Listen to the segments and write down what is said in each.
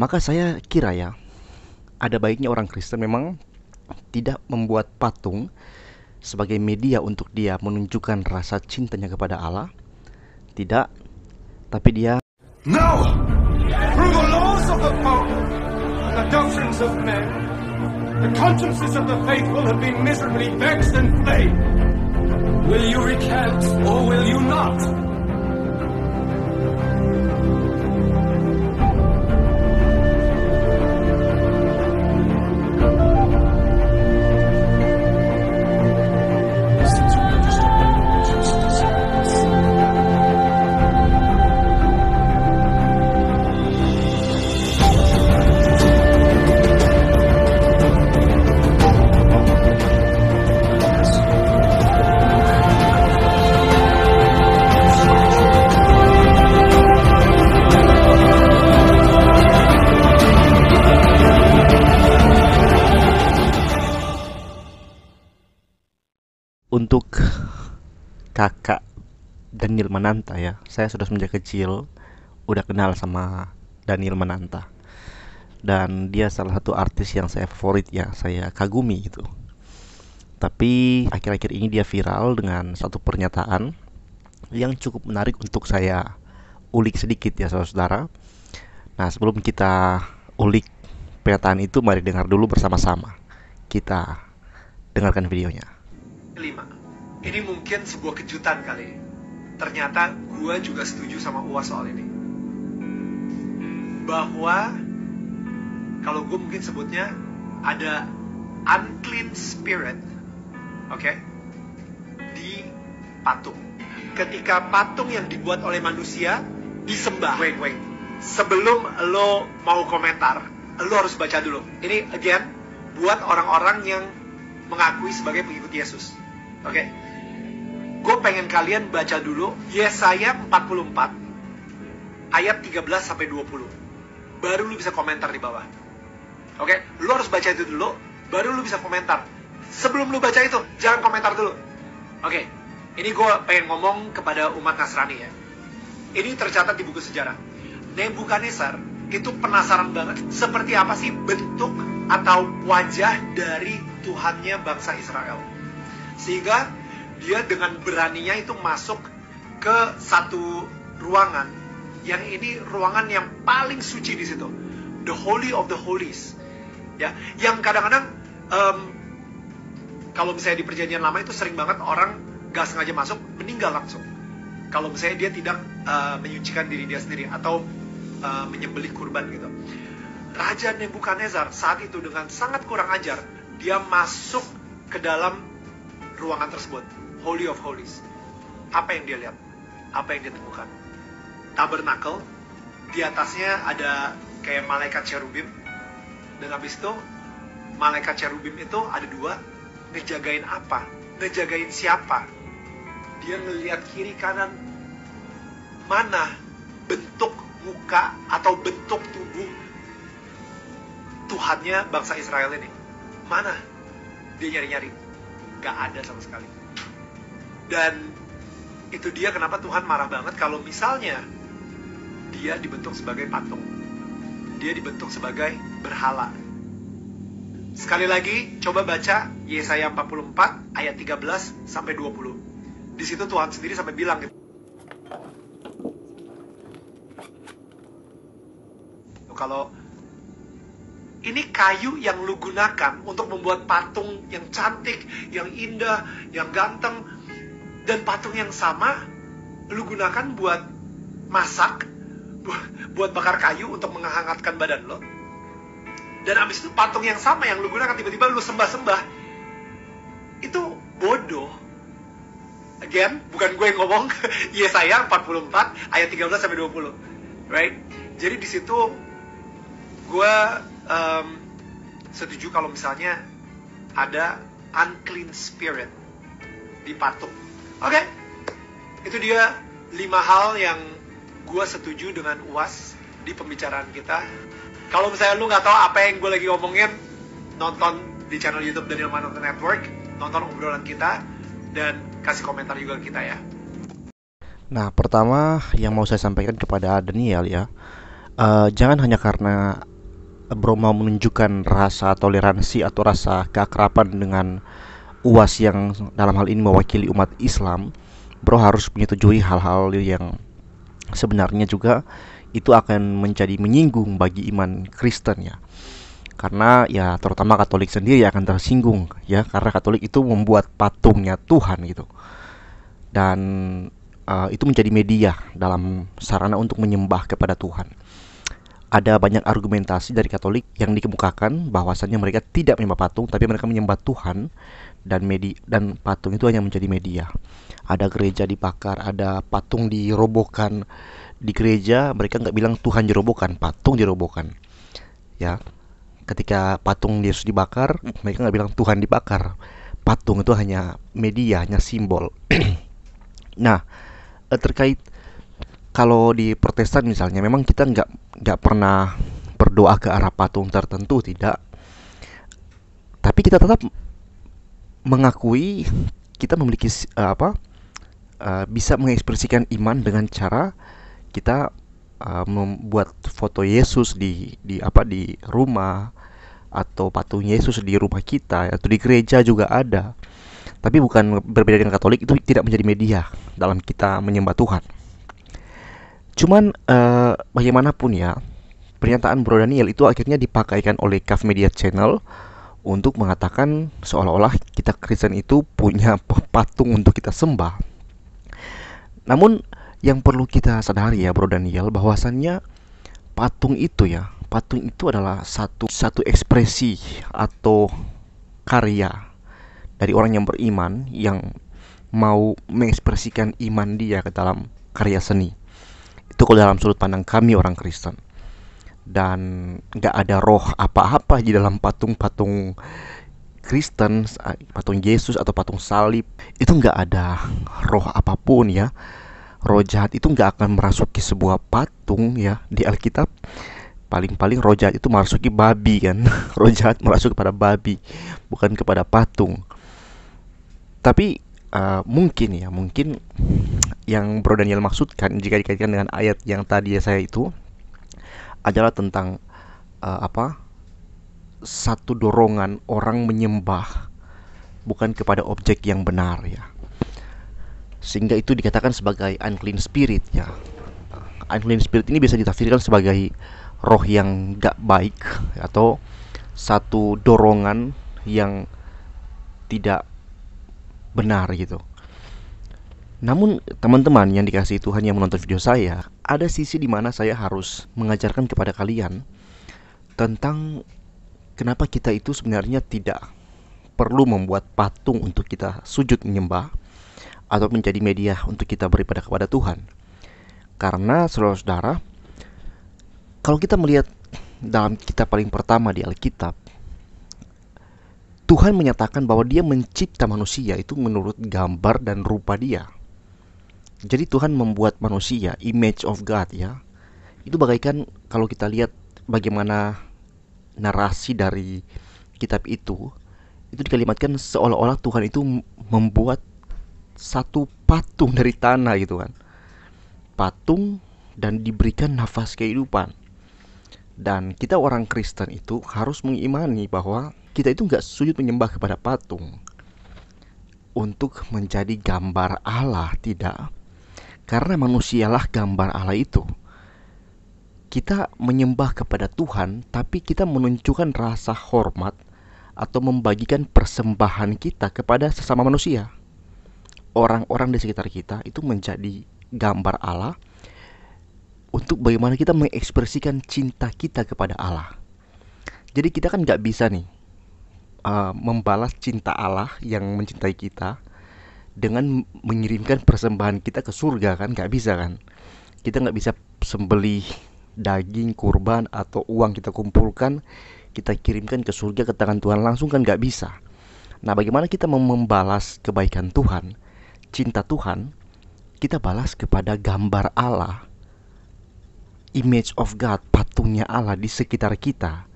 Maka saya kira ya, ada baiknya orang Kristen memang tidak membuat patung sebagai media untuk dia menunjukkan rasa cintanya kepada Allah. Tidak, tapi dia No! Through the laws of the Pope and the doctrines of men, the consciences of the faithful have been miserably vexed and flayed. Will you recant or will you not? untuk kakak Daniel Mananta ya. Saya sudah sejak kecil udah kenal sama Daniel Mananta. Dan dia salah satu artis yang saya favorit ya, saya kagumi gitu. Tapi akhir-akhir ini dia viral dengan satu pernyataan yang cukup menarik untuk saya ulik sedikit ya saudara-saudara. Nah, sebelum kita ulik pernyataan itu, mari dengar dulu bersama-sama. Kita dengarkan videonya. Kelima, ini mungkin sebuah kejutan kali. Ternyata gue juga setuju sama UAS soal ini. Bahwa kalau gue mungkin sebutnya ada unclean spirit, oke, di patung. Ketika patung yang dibuat oleh manusia disembah. Wait. Sebelum lo mau komentar, lo harus baca dulu. Ini again buat orang-orang yang mengakui sebagai pengikut Yesus. Oke. Gue pengen kalian baca dulu Yesaya 44 ayat 13 sampai 20. Baru lu bisa komentar di bawah. Oke, lu harus baca itu dulu, baru lu bisa komentar. Sebelum lu baca itu, jangan komentar dulu. Oke, ini gue pengen ngomong kepada umat Nasrani ya. Ini tercatat di buku sejarah. Nebukadnezar itu penasaran banget seperti apa sih bentuk atau wajah dari Tuhannya bangsa Israel. Sehingga dia dengan beraninya itu masuk ke satu ruangan yang ini ruangan yang paling suci di situ, the Holy of the Holies, ya. Yang kadang-kadang kalau misalnya di perjanjian lama itu sering banget orang gak sengaja masuk meninggal langsung. Kalau misalnya dia tidak menyucikan diri dia sendiri atau menyembelih kurban gitu. Raja Nebukadnezar saat itu dengan sangat kurang ajar dia masuk ke dalam ruangan tersebut, Holy of Holies. Apa yang dia lihat? Apa yang dia temukan? Tabernakel, di atasnya ada kayak malaikat cherubim, dan habis itu malaikat cherubim itu ada dua, ngejagain apa? Ngejagain siapa? Dia ngelihat kiri kanan, mana bentuk muka atau bentuk tubuh Tuhannya bangsa Israel ini? Mana? Dia nyari-nyari, gak ada sama sekali. Dan itu dia kenapa Tuhan marah banget kalau misalnya dia dibentuk sebagai patung. Dia dibentuk sebagai berhala. Sekali lagi, coba baca Yesaya 44 ayat 13 sampai 20. Di situ Tuhan sendiri sampai bilang gitu. Kalau ini kayu yang lu gunakan untuk membuat patung yang cantik, yang indah, yang ganteng, dan patung yang sama lu gunakan buat masak, buat bakar kayu untuk menghangatkan badan lo. Dan abis itu patung yang sama yang lu gunakan tiba-tiba lu sembah-sembah. Itu bodoh. Again, bukan gue yang ngomong. Yesaya 44 ayat 13 sampai 20. Right? Jadi di situ gue setuju kalau misalnya ada unclean spirit di patung. Oke, itu dia 5 hal yang gue setuju dengan UAS di pembicaraan kita. Kalau misalnya lu nggak tahu apa yang gue lagi ngomongin, nonton di channel YouTube Daniel Mananta Network, nonton obrolan kita, dan kasih komentar juga kita ya. Nah, pertama yang mau saya sampaikan kepada Daniel ya, jangan hanya karena bro mau menunjukkan rasa toleransi atau rasa keakraban dengan UAS yang dalam hal ini mewakili umat Islam, bro harus menyetujui hal-hal yang sebenarnya juga itu akan menjadi menyinggung bagi iman Kristen ya. Karena ya terutama Katolik sendiri akan tersinggung ya, karena Katolik itu membuat patungnya Tuhan gitu. Dan itu menjadi media dalam sarana untuk menyembah kepada Tuhan. Ada banyak argumentasi dari Katolik yang dikemukakan bahwasannya mereka tidak menyembah patung, tapi mereka menyembah Tuhan, dan patung itu hanya menjadi media. Ada gereja dibakar, ada patung dirobohkan di gereja, mereka nggak bilang Tuhan dirobohkan, patung dirobohkan. Ya, ketika patung Yesus dibakar, mereka nggak bilang Tuhan dibakar. Patung itu hanya media, hanya simbol. Nah, terkait kalau di Protestan misalnya, memang kita nggak pernah berdoa ke arah patung tertentu, tidak. Tapi kita tetap mengakui kita memiliki bisa mengekspresikan iman dengan cara kita membuat foto Yesus di rumah, atau patung Yesus di rumah kita, atau di gereja juga ada. Tapi bukan, berbeda dengan Katolik, itu tidak menjadi media dalam kita menyembah Tuhan. Cuman bagaimanapun ya, pernyataan Bro Daniel itu akhirnya dipakaikan oleh Kaf Media Channel untuk mengatakan seolah-olah kita Kristen itu punya patung untuk kita sembah. Namun yang perlu kita sadari ya Bro Daniel, bahwasannya patung itu adalah satu ekspresi atau karya dari orang yang beriman yang mau mengekspresikan iman dia ke dalam karya seni. Itu kalau dalam sudut pandang kami orang Kristen. Dan gak ada roh apa-apa di dalam patung-patung Kristen, patung Yesus atau patung salib. Itu gak ada roh apapun ya. Roh jahat itu gak akan merasuki sebuah patung ya. Di Alkitab paling-paling roh jahat itu merasuki babi kan. Roh jahat merasuk kepada babi, bukan kepada patung. Tapi mungkin yang Bro Daniel maksudkan jika dikaitkan dengan ayat yang tadi saya itu adalah tentang satu dorongan orang menyembah bukan kepada objek yang benar ya, sehingga itu dikatakan sebagai unclean spirit ya. Unclean spirit ini bisa ditafsirkan sebagai roh yang gak baik, atau satu dorongan yang tidak benar gitu. Namun teman-teman yang dikasihi Tuhan yang menonton video saya, ada sisi di mana saya harus mengajarkan kepada kalian tentang kenapa kita itu sebenarnya tidak perlu membuat patung untuk kita sujud menyembah atau menjadi media untuk kita beribadah kepada Tuhan. Karena saudara-saudara, kalau kita melihat dalam kitab paling pertama di Alkitab, Tuhan menyatakan bahwa dia mencipta manusia itu menurut gambar dan rupa dia. Jadi Tuhan membuat manusia, image of God ya. Itu bagaikan kalau kita lihat bagaimana narasi dari kitab itu dikalimatkan seolah-olah Tuhan itu membuat satu patung dari tanah gitu kan. Patung dan diberikan nafas kehidupan. Dan kita orang Kristen itu harus mengimani bahwa kita itu gak sujud menyembah kepada patung untuk menjadi gambar Allah, tidak. Karena manusialah gambar Allah itu. Kita menyembah kepada Tuhan, tapi kita menunjukkan rasa hormat atau membagikan persembahan kita kepada sesama manusia. Orang-orang di sekitar kita itu menjadi gambar Allah untuk bagaimana kita mengekspresikan cinta kita kepada Allah. Jadi kita kan gak bisa nih membalas cinta Allah yang mencintai kita dengan mengirimkan persembahan kita ke surga kan, gak bisa kan. Kita gak bisa sembelih daging kurban atau uang kita kumpulkan, kita kirimkan ke surga ke tangan Tuhan langsung kan gak bisa. Nah bagaimana kita mau membalas kebaikan Tuhan, cinta Tuhan? Kita balas kepada gambar Allah, image of God, patungnya Allah di sekitar kita,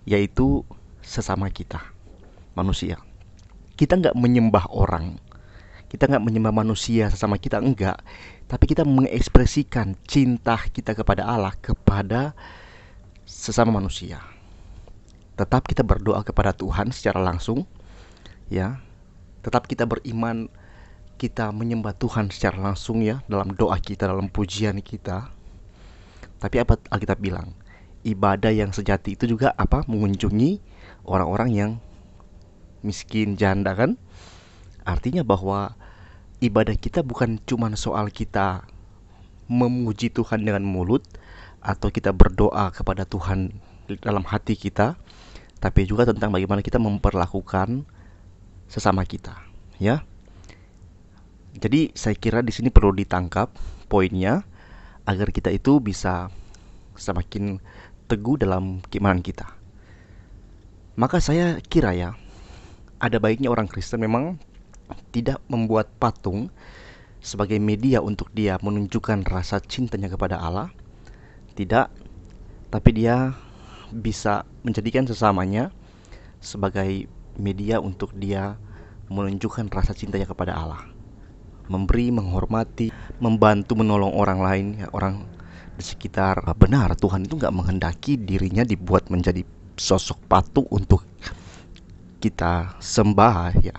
yaitu sesama kita, manusia. Kita gak menyembah orang, kita gak menyembah manusia sesama kita, enggak. Tapi kita mengekspresikan cinta kita kepada Allah, kepada sesama manusia. tetap kita berdoa kepada Tuhan secara langsung, ya. Tetap kita beriman, kita menyembah Tuhan secara langsung ya, dalam doa kita, dalam pujian kita. Tapi apa Alkitab bilang? Ibadah yang sejati itu juga apa? Mengunjungi orang-orang yang miskin, janda kan? Artinya bahwa ibadah kita bukan cuma soal kita memuji Tuhan dengan mulut, atau kita berdoa kepada Tuhan dalam hati kita, tapi juga tentang bagaimana kita memperlakukan sesama kita, ya. Jadi saya kira di sini perlu ditangkap poinnya agar kita itu bisa semakin teguh dalam keimanan kita. Maka saya kira ya, ada baiknya orang Kristen memang tidak membuat patung sebagai media untuk dia menunjukkan rasa cintanya kepada Allah. Tidak, tapi dia bisa menjadikan sesamanya sebagai media untuk dia menunjukkan rasa cintanya kepada Allah, memberi, menghormati, membantu, menolong orang lain, ya, orang di sekitar. Benar, Tuhan itu gak menghendaki dirinya dibuat menjadi sosok patung untuk kita sembah ya.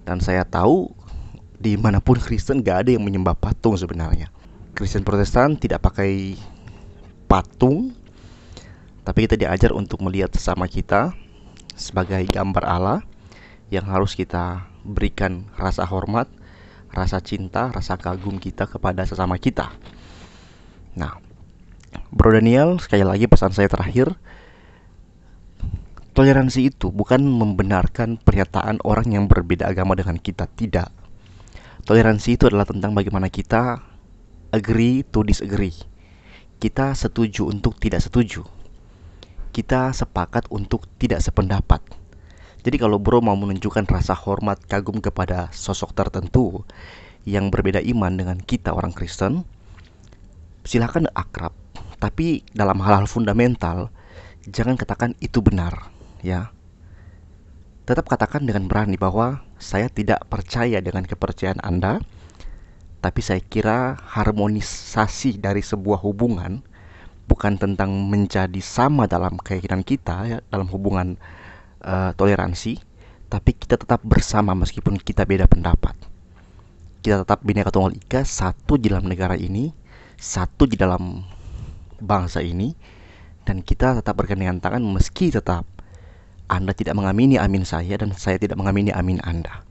Dan saya tahu dimanapun Kristen gak ada yang menyembah patung sebenarnya. Kristen Protestan tidak pakai patung, tapi kita diajar untuk melihat sesama kita sebagai gambar Allah yang harus kita berikan rasa hormat, rasa cinta, rasa kagum kita kepada sesama kita. Nah, Bro Daniel, sekali lagi pesan saya terakhir, toleransi itu bukan membenarkan pernyataan orang yang berbeda agama dengan kita, tidak. Toleransi itu adalah tentang bagaimana kita agree to disagree. Kita setuju untuk tidak setuju. Kita sepakat untuk tidak sependapat. Jadi kalau bro mau menunjukkan rasa hormat, kagum kepada sosok tertentu yang berbeda iman dengan kita orang Kristen, silakan akrab. Tapi dalam hal-hal fundamental, jangan katakan itu benar, ya. Tetap katakan dengan berani bahwa saya tidak percaya dengan kepercayaan Anda, tapi saya kira harmonisasi dari sebuah hubungan bukan tentang menjadi sama dalam keyakinan kita ya, dalam hubungan toleransi, tapi kita tetap bersama meskipun kita beda pendapat. Kita tetap Bhinneka Tunggal Ika, satu di dalam negara ini, satu di dalam bangsa ini, dan kita tetap bergandengan tangan meski tetap Anda tidak mengamini amin saya dan saya tidak mengamini amin Anda.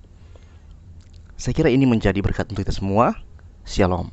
Saya kira ini menjadi berkat untuk kita semua. Shalom.